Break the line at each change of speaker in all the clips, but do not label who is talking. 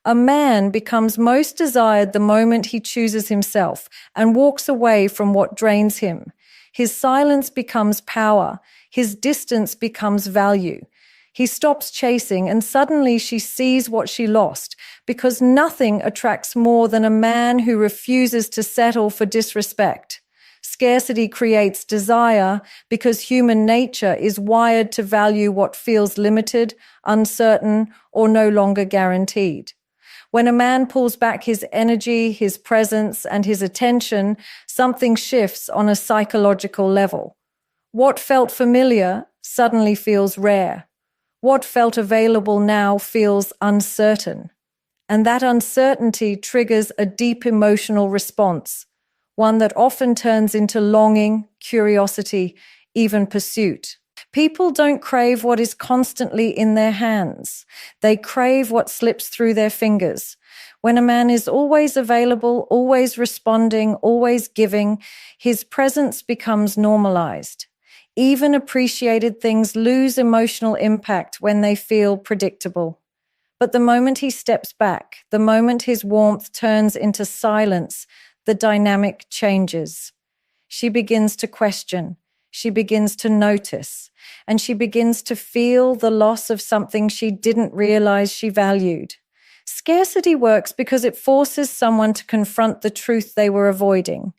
A man becomes most desired the moment he chooses himself and walks away from what drains him. His silence becomes power. His distance becomes value. He stops chasing, and suddenly she sees what she lost, because nothing attracts more than a man who refuses to settle for disrespect. Scarcity creates desire because human nature is wired to value what feels limited, uncertain, or no longer guaranteed. When a man pulls back his energy, his presence, and his attention, something shifts on a psychological level. What felt familiar suddenly feels rare. What felt available now feels uncertain. And that uncertainty triggers a deep emotional response, one that often turns into longing, curiosity, even pursuit. People don't crave what is constantly in their hands. They crave what slips through their fingers. When a man is always available, always responding, always giving, his presence becomes normalized. Even appreciated things lose emotional impact when they feel predictable. But the moment he steps back, the moment his warmth turns into silence, the dynamic changes. She begins to question. She begins to notice, and she begins to feel the loss of something she didn't realize she valued. Scarcity works because it forces someone to confront the truth they were avoiding.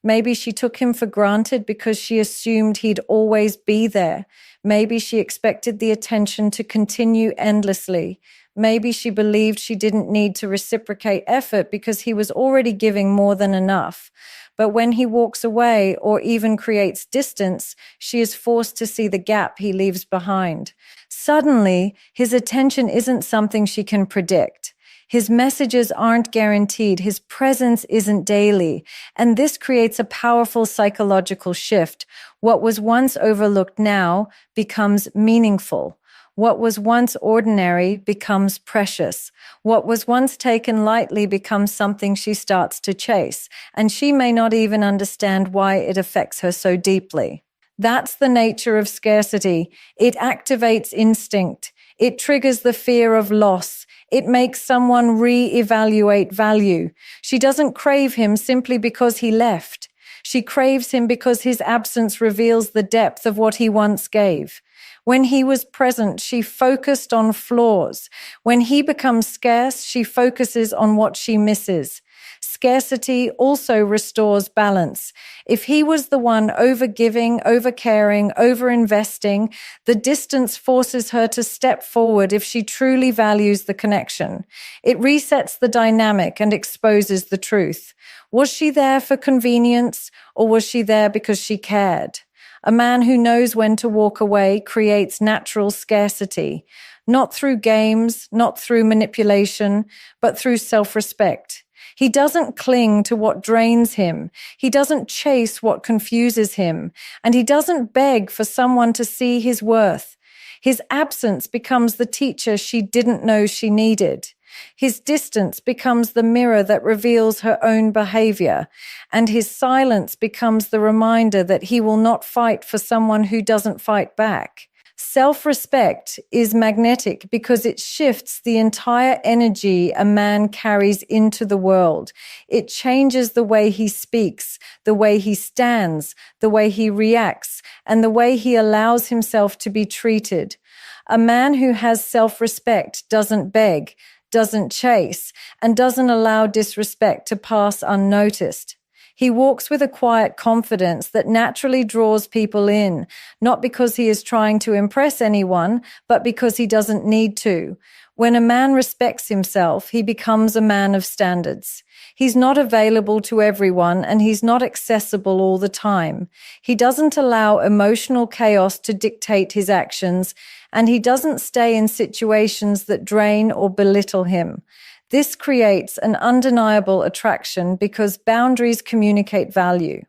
Maybe she took him for granted because she assumed he'd always be there. Maybe she expected the attention to continue endlessly. Maybe she believed she didn't need to reciprocate effort because he was already giving more than enough. But when he walks away or even creates distance, she is forced to see the gap he leaves behind. Suddenly, his attention isn't something she can predict. His messages aren't guaranteed. His presence isn't daily. And this creates a powerful psychological shift. What was once overlooked now becomes meaningful. What was once ordinary becomes precious. What was once taken lightly becomes something she starts to chase, and she may not even understand why it affects her so deeply. That's the nature of scarcity. It activates instinct. It triggers the fear of loss. It makes someone re-evaluate value. She doesn't crave him simply because he left. She craves him because his absence reveals the depth of what he once gave. When he was present, she focused on flaws. When he becomes scarce, she focuses on what she misses. Scarcity also restores balance. If he was the one over-giving, over-caring, over-investing, the distance forces her to step forward if she truly values the connection. It resets the dynamic and exposes the truth. Was she there for convenience, or was she there because she cared? A man who knows when to walk away creates natural scarcity, not through games, not through manipulation, but through self-respect. He doesn't cling to what drains him. He doesn't chase what confuses him. And he doesn't beg for someone to see his worth. His absence becomes the teacher she didn't know she needed. His distance becomes the mirror that reveals her own behavior, and his silence becomes the reminder that he will not fight for someone who doesn't fight back. Self-respect is magnetic because it shifts the entire energy a man carries into the world. It changes the way he speaks, the way he stands, the way he reacts, and the way he allows himself to be treated. A man who has self-respect doesn't beg, doesn't chase, and doesn't allow disrespect to pass unnoticed. He walks with a quiet confidence that naturally draws people in, not because he is trying to impress anyone, but because he doesn't need to. When a man respects himself, he becomes a man of standards. He's not available to everyone, and he's not accessible all the time. He doesn't allow emotional chaos to dictate his actions, and he doesn't stay in situations that drain or belittle him. This creates an undeniable attraction because boundaries communicate value.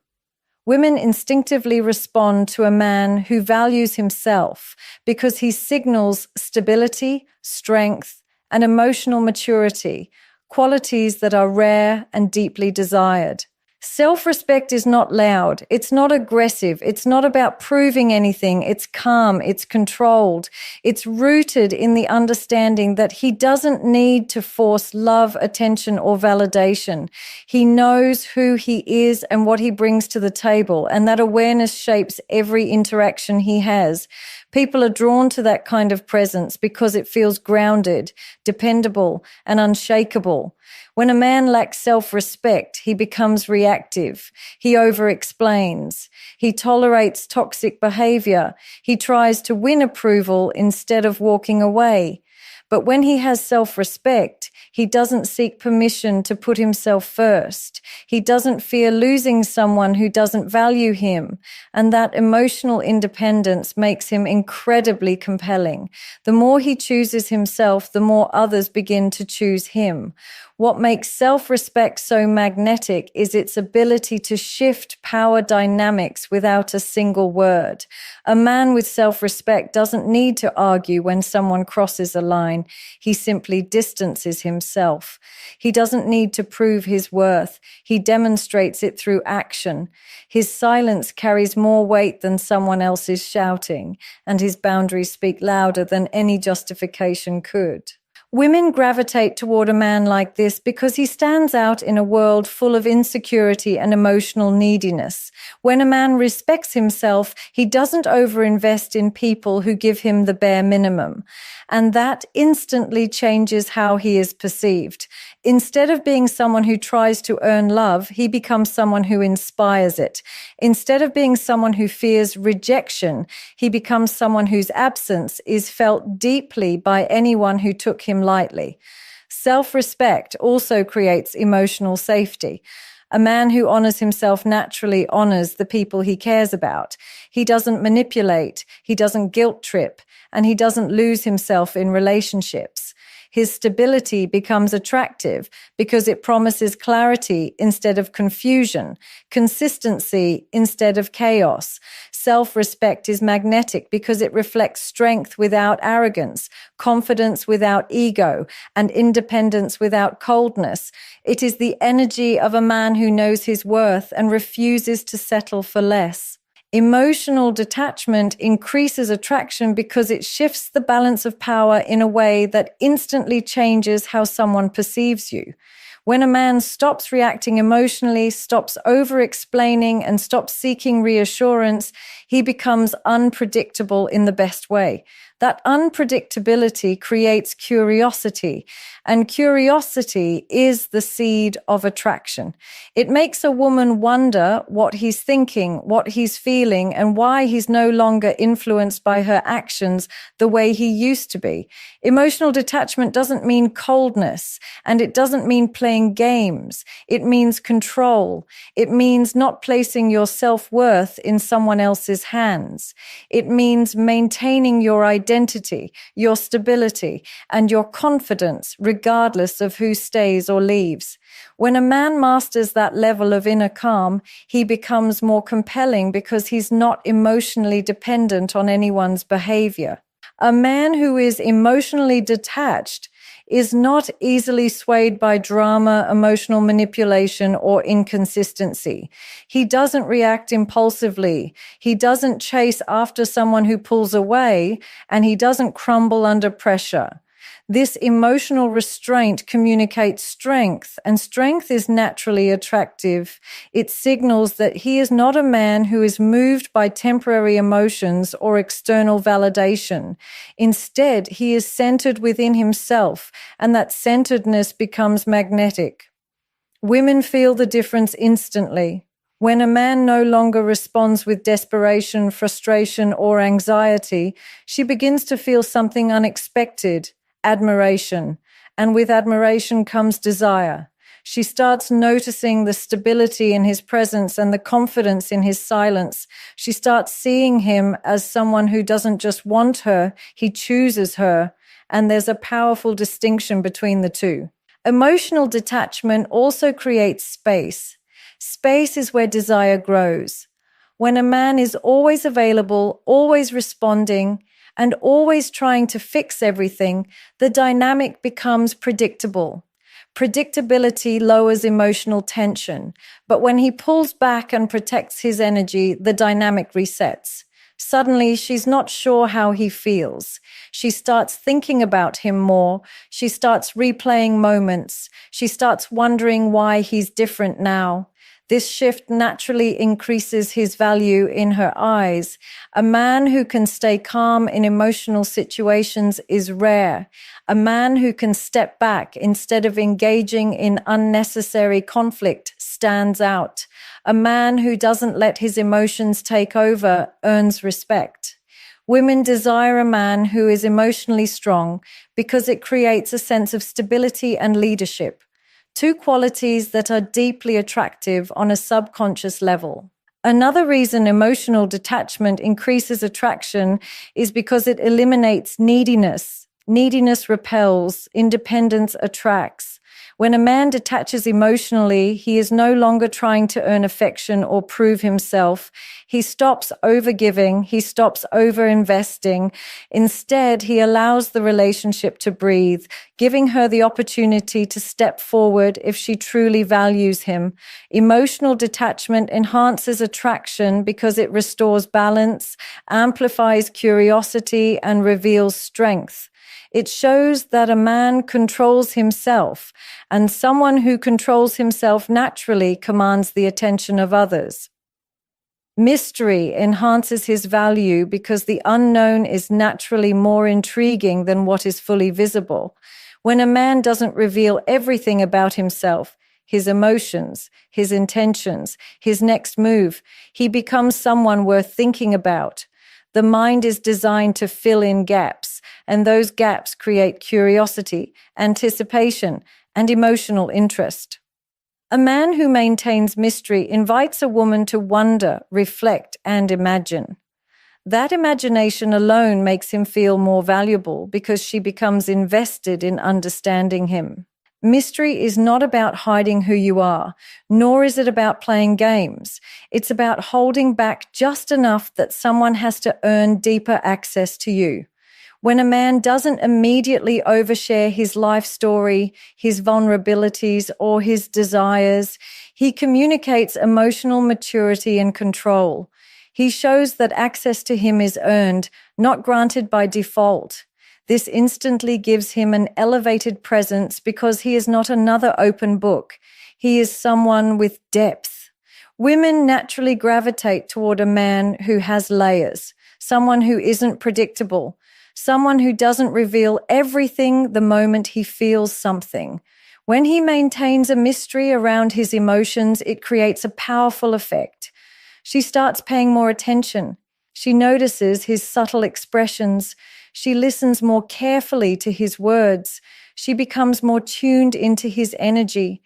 Women instinctively respond to a man who values himself because he signals stability, strength, and emotional maturity, qualities that are rare and deeply desired. Self-respect is not loud. It's not aggressive. It's not about proving anything. It's calm. It's controlled. It's rooted in the understanding that he doesn't need to force love, attention, or validation. He knows who he is and what he brings to the table, and that awareness shapes every interaction he has. People are drawn to that kind of presence because it feels grounded, dependable, and unshakable. When a man lacks self-respect, he becomes reactive. He over-explains. He tolerates toxic behavior. He tries to win approval instead of walking away. But when he has self-respect, he doesn't seek permission to put himself first. He doesn't fear losing someone who doesn't value him. And that emotional independence makes him incredibly compelling. The more he chooses himself, the more others begin to choose him. What makes self-respect so magnetic is its ability to shift power dynamics without a single word. A man with self-respect doesn't need to argue when someone crosses a line. He simply distances himself. He doesn't need to prove his worth. He demonstrates it through action. His silence carries more weight than someone else's shouting, and his boundaries speak louder than any justification could. Women gravitate toward a man like this because he stands out in a world full of insecurity and emotional neediness. When a man respects himself, he doesn't overinvest in people who give him the bare minimum. And that instantly changes how he is perceived. Instead of being someone who tries to earn love, he becomes someone who inspires it. Instead of being someone who fears rejection, he becomes someone whose absence is felt deeply by anyone who took him lightly. Self-respect also creates emotional safety. A man who honors himself naturally honors the people he cares about. He doesn't manipulate, he doesn't guilt trip, and he doesn't lose himself in relationships. His stability becomes attractive because it promises clarity instead of confusion, consistency instead of chaos. Self-respect is magnetic because it reflects strength without arrogance, confidence without ego, and independence without coldness. It is the energy of a man who knows his worth and refuses to settle for less. Emotional detachment increases attraction because it shifts the balance of power in a way that instantly changes how someone perceives you. When a man stops reacting emotionally, stops over-explaining, and stops seeking reassurance, he becomes unpredictable in the best way. That unpredictability creates curiosity, and curiosity is the seed of attraction. It makes a woman wonder what he's thinking, what he's feeling, and why he's no longer influenced by her actions the way he used to be. Emotional detachment doesn't mean coldness, and it doesn't mean playing games. It means control. It means not placing your self-worth in someone else's hands. It means maintaining your identity, your stability, and your confidence, regardless of who stays or leaves. When a man masters that level of inner calm, he becomes more compelling because he's not emotionally dependent on anyone's behavior. A man who is emotionally detached is not easily swayed by drama, emotional manipulation, or inconsistency. He doesn't react impulsively. He doesn't chase after someone who pulls away, and he doesn't crumble under pressure. This emotional restraint communicates strength, and strength is naturally attractive. It signals that he is not a man who is moved by temporary emotions or external validation. Instead, he is centered within himself, and that centeredness becomes magnetic. Women feel the difference instantly. When a man no longer responds with desperation, frustration, or anxiety, she begins to feel something unexpected. Admiration, and with admiration comes desire. She starts noticing the stability in his presence and the confidence in his silence. She starts seeing him as someone who doesn't just want her, he chooses her, and there's a powerful distinction between the two. Emotional detachment also creates space. Space is where desire grows. When a man is always available, always responding, and always trying to fix everything, the dynamic becomes predictable. Predictability lowers emotional tension, but when he pulls back and protects his energy, the dynamic resets. Suddenly, she's not sure how he feels. She starts thinking about him more. She starts replaying moments. She starts wondering why he's different now. This shift naturally increases his value in her eyes. A man who can stay calm in emotional situations is rare. A man who can step back instead of engaging in unnecessary conflict stands out. A man who doesn't let his emotions take over earns respect. Women desire a man who is emotionally strong because it creates a sense of stability and leadership. Two qualities that are deeply attractive on a subconscious level. Another reason emotional detachment increases attraction is because it eliminates neediness. Neediness repels, independence attracts. When a man detaches emotionally, he is no longer trying to earn affection or prove himself. He stops overgiving, he stops overinvesting. Instead, he allows the relationship to breathe, giving her the opportunity to step forward if she truly values him. Emotional detachment enhances attraction because it restores balance, amplifies curiosity, and reveals strength. It shows that a man controls himself, and someone who controls himself naturally commands the attention of others. Mystery enhances his value because the unknown is naturally more intriguing than what is fully visible. When a man doesn't reveal everything about himself, his emotions, his intentions, his next move, he becomes someone worth thinking about. The mind is designed to fill in gaps, and those gaps create curiosity, anticipation, and emotional interest. A man who maintains mystery invites a woman to wonder, reflect, and imagine. That imagination alone makes him feel more valuable because she becomes invested in understanding him. Mystery is not about hiding who you are, nor is it about playing games. It's about holding back just enough that someone has to earn deeper access to you. When a man doesn't immediately overshare his life story, his vulnerabilities, or his desires, he communicates emotional maturity and control. He shows that access to him is earned, not granted by default. This instantly gives him an elevated presence because he is not another open book. He is someone with depth. Women naturally gravitate toward a man who has layers, someone who isn't predictable, someone who doesn't reveal everything the moment he feels something. When he maintains a mystery around his emotions, it creates a powerful effect. She starts paying more attention. She notices his subtle expressions. She listens more carefully to his words. She becomes more tuned into his energy.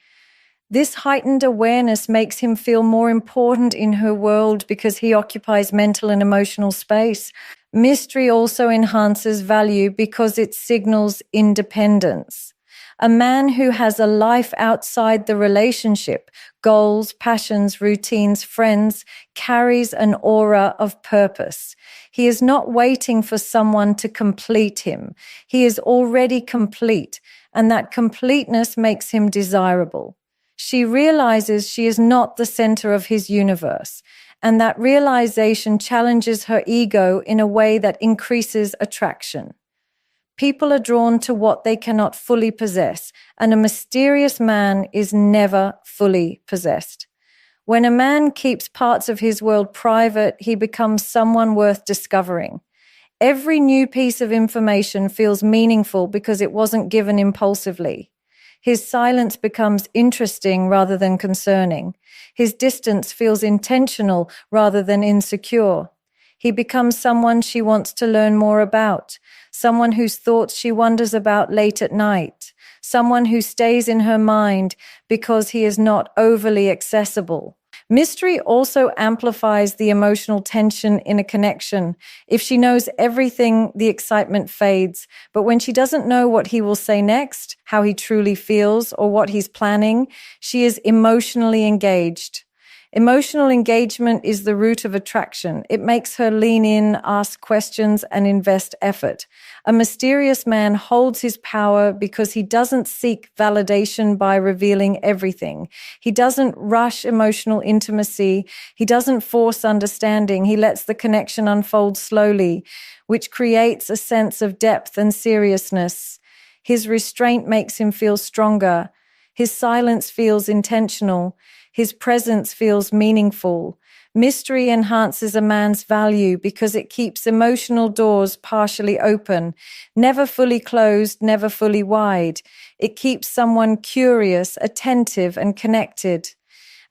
This heightened awareness makes him feel more important in her world because he occupies mental and emotional space. Mystery also enhances value because it signals independence. A man who has a life outside the relationship, goals, passions, routines, friends, carries an aura of purpose. He is not waiting for someone to complete him. He is already complete, and that completeness makes him desirable. She realizes she is not the center of his universe, and that realization challenges her ego in a way that increases attraction. People are drawn to what they cannot fully possess, and a mysterious man is never fully possessed. When a man keeps parts of his world private, he becomes someone worth discovering. Every new piece of information feels meaningful because it wasn't given impulsively. His silence becomes interesting rather than concerning. His distance feels intentional rather than insecure. He becomes someone she wants to learn more about, someone whose thoughts she wonders about late at night, someone who stays in her mind because he is not overly accessible. Mystery also amplifies the emotional tension in a connection. If she knows everything, the excitement fades. But when she doesn't know what he will say next, how he truly feels, or what he's planning, she is emotionally engaged. Emotional engagement is the root of attraction. It makes her lean in, ask questions, and invest effort. A mysterious man holds his power because he doesn't seek validation by revealing everything. He doesn't rush emotional intimacy. He doesn't force understanding. He lets the connection unfold slowly, which creates a sense of depth and seriousness. His restraint makes him feel stronger. His silence feels intentional. His presence feels meaningful. Mystery enhances a man's value because it keeps emotional doors partially open, never fully closed, never fully wide. It keeps someone curious, attentive, and connected.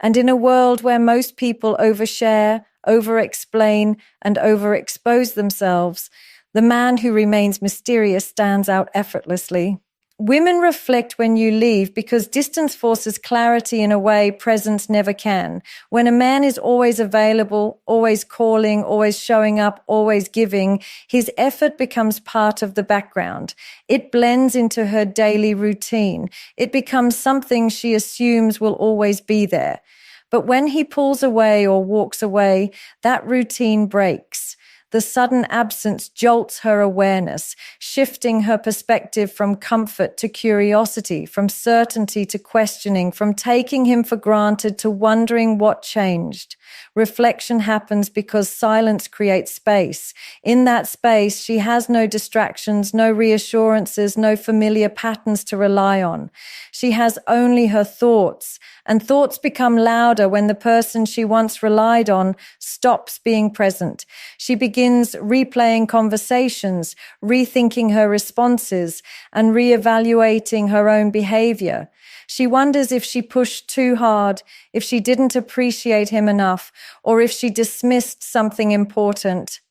And in a world where most people overshare, over-explain, and overexpose themselves, the man who remains mysterious stands out effortlessly. Women reflect when you leave because distance forces clarity in a way presence never can. When a man is always available, always calling, always showing up, always giving, his effort becomes part of the background. It blends into her daily routine. It becomes something she assumes will always be there. But when he pulls away or walks away, that routine breaks. The sudden absence jolts her awareness, shifting her perspective from comfort to curiosity, from certainty to questioning, from taking him for granted to wondering what changed. Reflection happens because silence creates space. In that space, she has no distractions, no reassurances, no familiar patterns to rely on. She has only her thoughts, and thoughts become louder when the person she once relied on stops being present. She begins replaying conversations, rethinking her responses, and reevaluating her own behavior. She wonders if she pushed too hard, if she didn't appreciate him enough, or if she dismissed something important.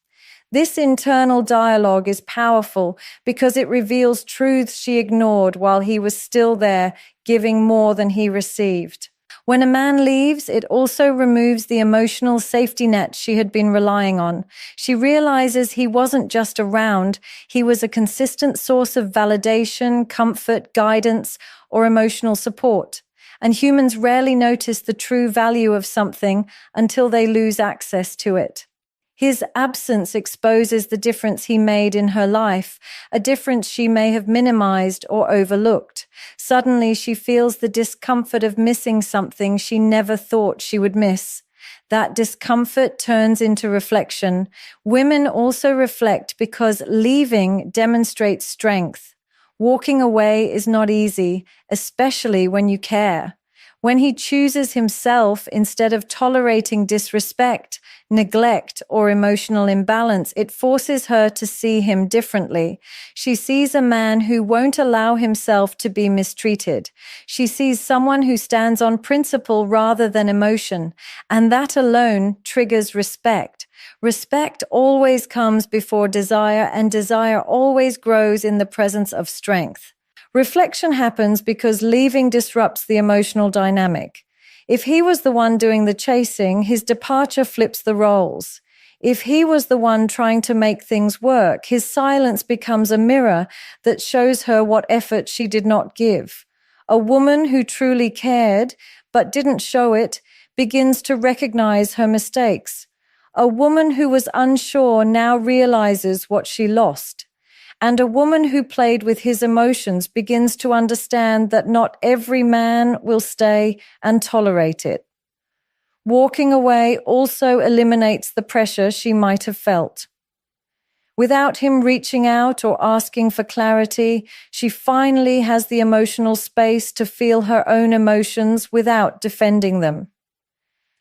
This internal dialogue is powerful because it reveals truths she ignored while he was still there, giving more than he received. When a man leaves, it also removes the emotional safety net she had been relying on. She realizes he wasn't just around, he was a consistent source of validation, comfort, guidance, or emotional support. And humans rarely notice the true value of something until they lose access to it. His absence exposes the difference he made in her life, a difference she may have minimized or overlooked. Suddenly, she feels the discomfort of missing something she never thought she would miss. That discomfort turns into reflection. Women also reflect because leaving demonstrates strength. Walking away is not easy, especially when you care. When he chooses himself instead of tolerating disrespect, neglect, or emotional imbalance, it forces her to see him differently. She sees a man who won't allow himself to be mistreated. She sees someone who stands on principle rather than emotion, and that alone triggers respect. Respect always comes before desire, and desire always grows in the presence of strength. Reflection happens because leaving disrupts the emotional dynamic. If he was the one doing the chasing, his departure flips the roles. If he was the one trying to make things work, his silence becomes a mirror that shows her what effort she did not give. A woman who truly cared, but didn't show it, begins to recognize her mistakes. A woman who was unsure now realizes what she lost. And a woman who played with his emotions begins to understand that not every man will stay and tolerate it. Walking away also eliminates the pressure she might have felt. Without him reaching out or asking for clarity, she finally has the emotional space to feel her own emotions without defending them.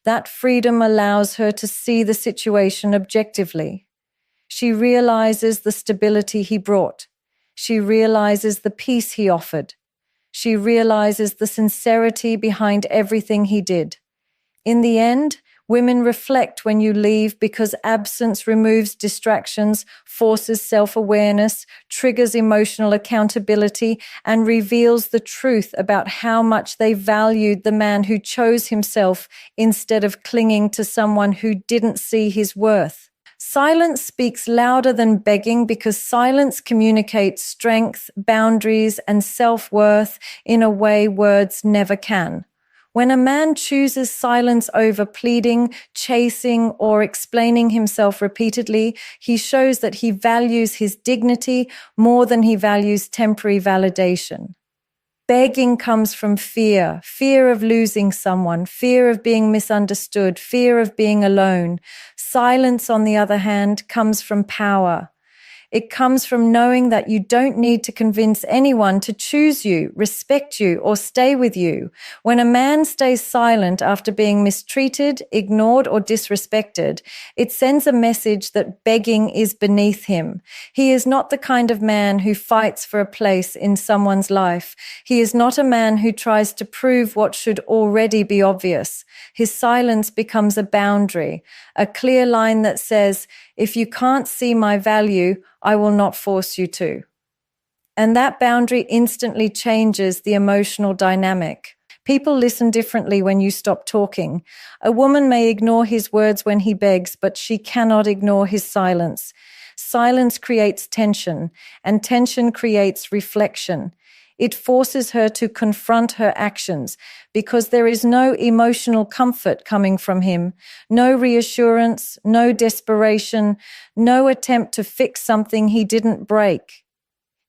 That freedom allows her to see the situation objectively. She realizes the stability he brought. She realizes the peace he offered. She realizes the sincerity behind everything he did. In the end, women reflect when you leave because absence removes distractions, forces self-awareness, triggers emotional accountability, and reveals the truth about how much they valued the man who chose himself instead of clinging to someone who didn't see his worth. Silence speaks louder than begging because silence communicates strength, boundaries, and self-worth in a way words never can. When a man chooses silence over pleading, chasing, or explaining himself repeatedly, he shows that he values his dignity more than he values temporary validation. Begging comes from fear, fear of losing someone, fear of being misunderstood, fear of being alone. Silence, on the other hand, comes from power. It comes from knowing that you don't need to convince anyone to choose you, respect you, or stay with you. When a man stays silent after being mistreated, ignored, or disrespected, it sends a message that begging is beneath him. He is not the kind of man who fights for a place in someone's life. He is not a man who tries to prove what should already be obvious. His silence becomes a boundary, a clear line that says, if you can't see my value, I will not force you to. And that boundary instantly changes the emotional dynamic. People listen differently when you stop talking. A woman may ignore his words when he begs, but she cannot ignore his silence. Silence creates tension, and tension creates reflection. It forces her to confront her actions because there is no emotional comfort coming from him, no reassurance, no desperation, no attempt to fix something he didn't break.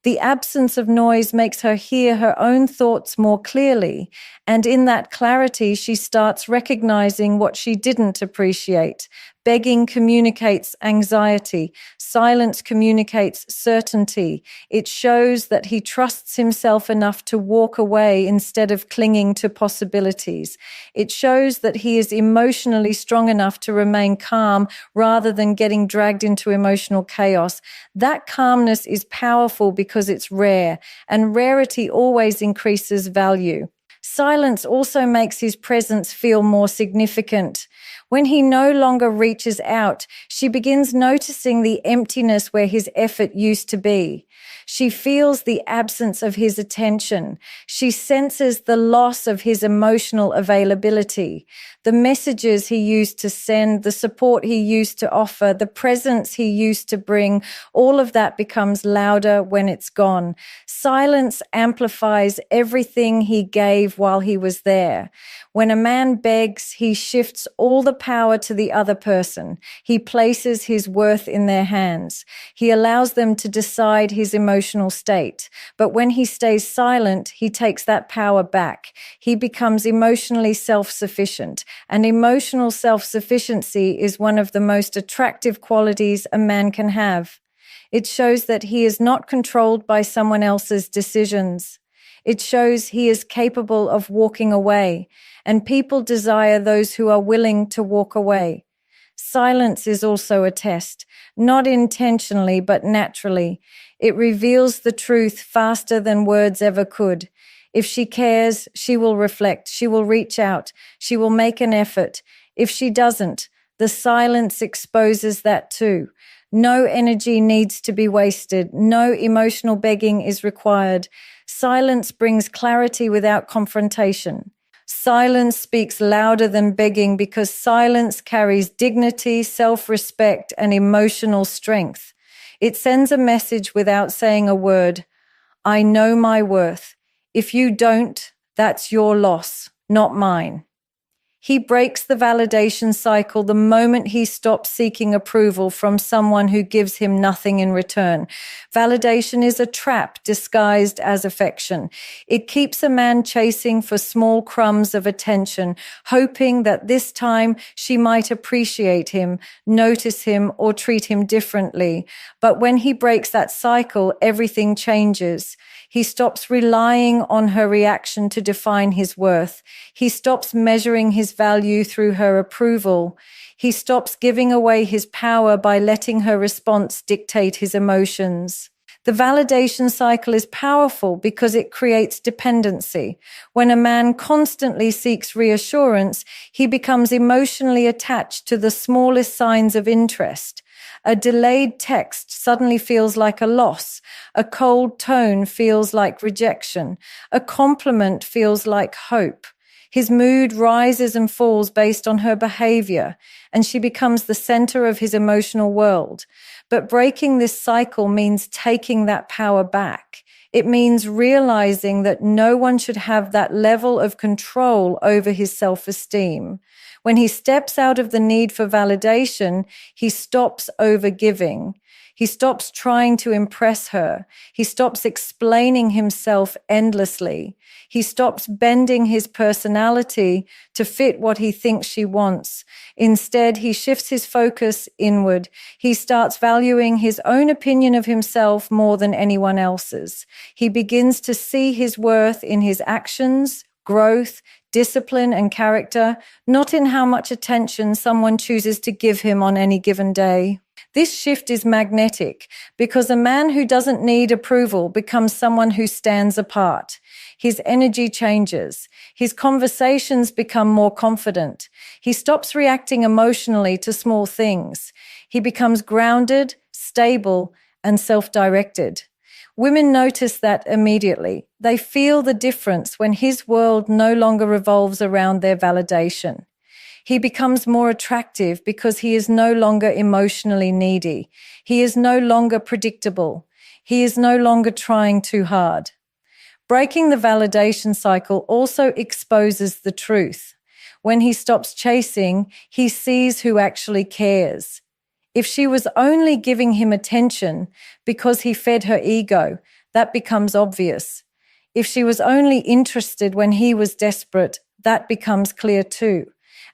The absence of noise makes her hear her own thoughts more clearly, and in that clarity she starts recognizing what she didn't appreciate. Begging communicates anxiety. Silence communicates certainty. It shows that he trusts himself enough to walk away instead of clinging to possibilities. It shows that he is emotionally strong enough to remain calm rather than getting dragged into emotional chaos. That calmness is powerful because it's rare, and rarity always increases value. Silence also makes his presence feel more significant. When he no longer reaches out, she begins noticing the emptiness where his effort used to be. She feels the absence of his attention. She senses the loss of his emotional availability. The messages he used to send, the support he used to offer, the presence he used to bring, all of that becomes louder when it's gone. Silence amplifies everything he gave while he was there. When a man begs, he shifts all the power to the other person. He places his worth in their hands. He allows them to decide his emotional state. But when he stays silent, he takes that power back. He becomes emotionally self-sufficient. And emotional self-sufficiency is one of the most attractive qualities a man can have. It shows that he is not controlled by someone else's decisions. It shows he is capable of walking away, and people desire those who are willing to walk away. Silence is also a test, not intentionally but naturally. It reveals the truth faster than words ever could. If she cares, she will reflect, she will reach out, she will make an effort. If she doesn't, the silence exposes that too. No energy needs to be wasted. No emotional begging is required. Silence brings clarity without confrontation. Silence speaks louder than begging because silence carries dignity, self-respect, and emotional strength. It sends a message without saying a word. I know my worth. If you don't, that's your loss, not mine. He breaks the validation cycle the moment he stops seeking approval from someone who gives him nothing in return. Validation is a trap disguised as affection. It keeps a man chasing for small crumbs of attention, hoping that this time she might appreciate him, notice him, or treat him differently. But when he breaks that cycle, everything changes. He stops relying on her reaction to define his worth. He stops measuring his value through her approval. He stops giving away his power by letting her response dictate his emotions. The validation cycle is powerful because it creates dependency. When a man constantly seeks reassurance, he becomes emotionally attached to the smallest signs of interest. A delayed text suddenly feels like a loss. A cold tone feels like rejection. A compliment feels like hope. His mood rises and falls based on her behavior, and she becomes the center of his emotional world. But breaking this cycle means taking that power back. It means realizing that no one should have that level of control over his self-esteem. When he steps out of the need for validation, he stops overgiving. He stops trying to impress her. He stops explaining himself endlessly. He stops bending his personality to fit what he thinks she wants. Instead, he shifts his focus inward. He starts valuing his own opinion of himself more than anyone else's. He begins to see his worth in his actions, growth, discipline, and character, not in how much attention someone chooses to give him on any given day. This shift is magnetic because a man who doesn't need approval becomes someone who stands apart. His energy changes. His conversations become more confident. He stops reacting emotionally to small things. He becomes grounded, stable, and self-directed. Women notice that immediately. They feel the difference when his world no longer revolves around their validation. He becomes more attractive because he is no longer emotionally needy. He is no longer predictable. He is no longer trying too hard. Breaking the validation cycle also exposes the truth. When he stops chasing, he sees who actually cares. If she was only giving him attention because he fed her ego, that becomes obvious. If she was only interested when he was desperate, that becomes clear too.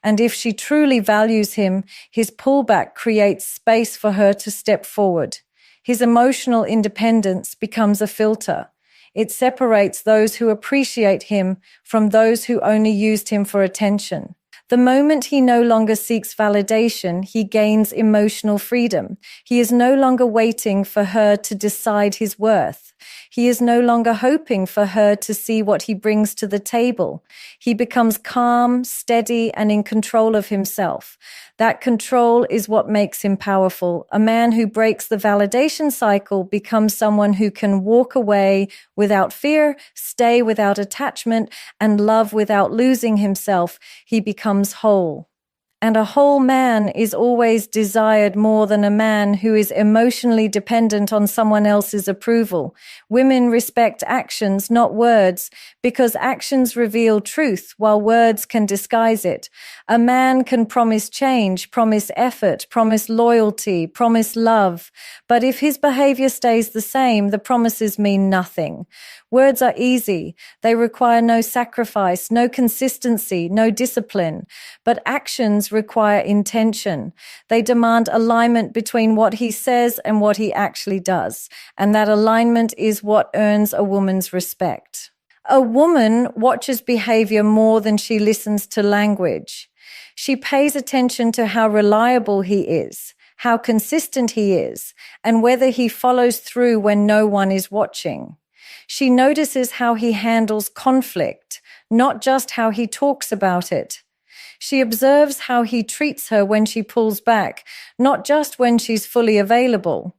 And if she truly values him, his pullback creates space for her to step forward. His emotional independence becomes a filter. It separates those who appreciate him from those who only used him for attention. The moment he no longer seeks validation, he gains emotional freedom. He is no longer waiting for her to decide his worth. He is no longer hoping for her to see what he brings to the table. He becomes calm, steady, and in control of himself. That control is what makes him powerful. A man who breaks the validation cycle becomes someone who can walk away without fear, stay without attachment, and love without losing himself. He becomes whole. And a whole man is always desired more than a man who is emotionally dependent on someone else's approval. Women respect actions, not words, because actions reveal truth while words can disguise it. A man can promise change, promise effort, promise loyalty, promise love. But if his behavior stays the same, the promises mean nothing. Words are easy. They require no sacrifice, no consistency, no discipline. But actions require intention. They demand alignment between what he says and what he actually does. And that alignment is what earns a woman's respect. A woman watches behavior more than she listens to language. She pays attention to how reliable he is, how consistent he is, and whether he follows through when no one is watching. She notices how he handles conflict, not just how he talks about it. She observes how he treats her when she pulls back, not just when she's fully available.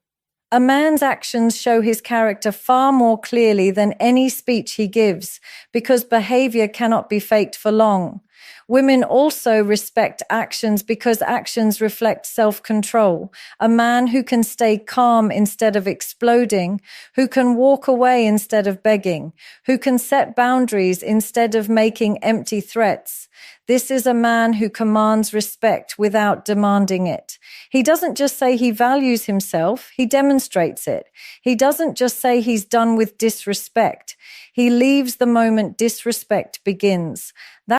A man's actions show his character far more clearly than any speech he gives, because behavior cannot be faked for long. Women also respect actions because actions reflect self-control. A man who can stay calm instead of exploding, who can walk away instead of begging, who can set boundaries instead of making empty threats. This is a man who commands respect without demanding it. He doesn't just say he values himself, he demonstrates it. He doesn't just say he's done with disrespect. He leaves the moment disrespect begins.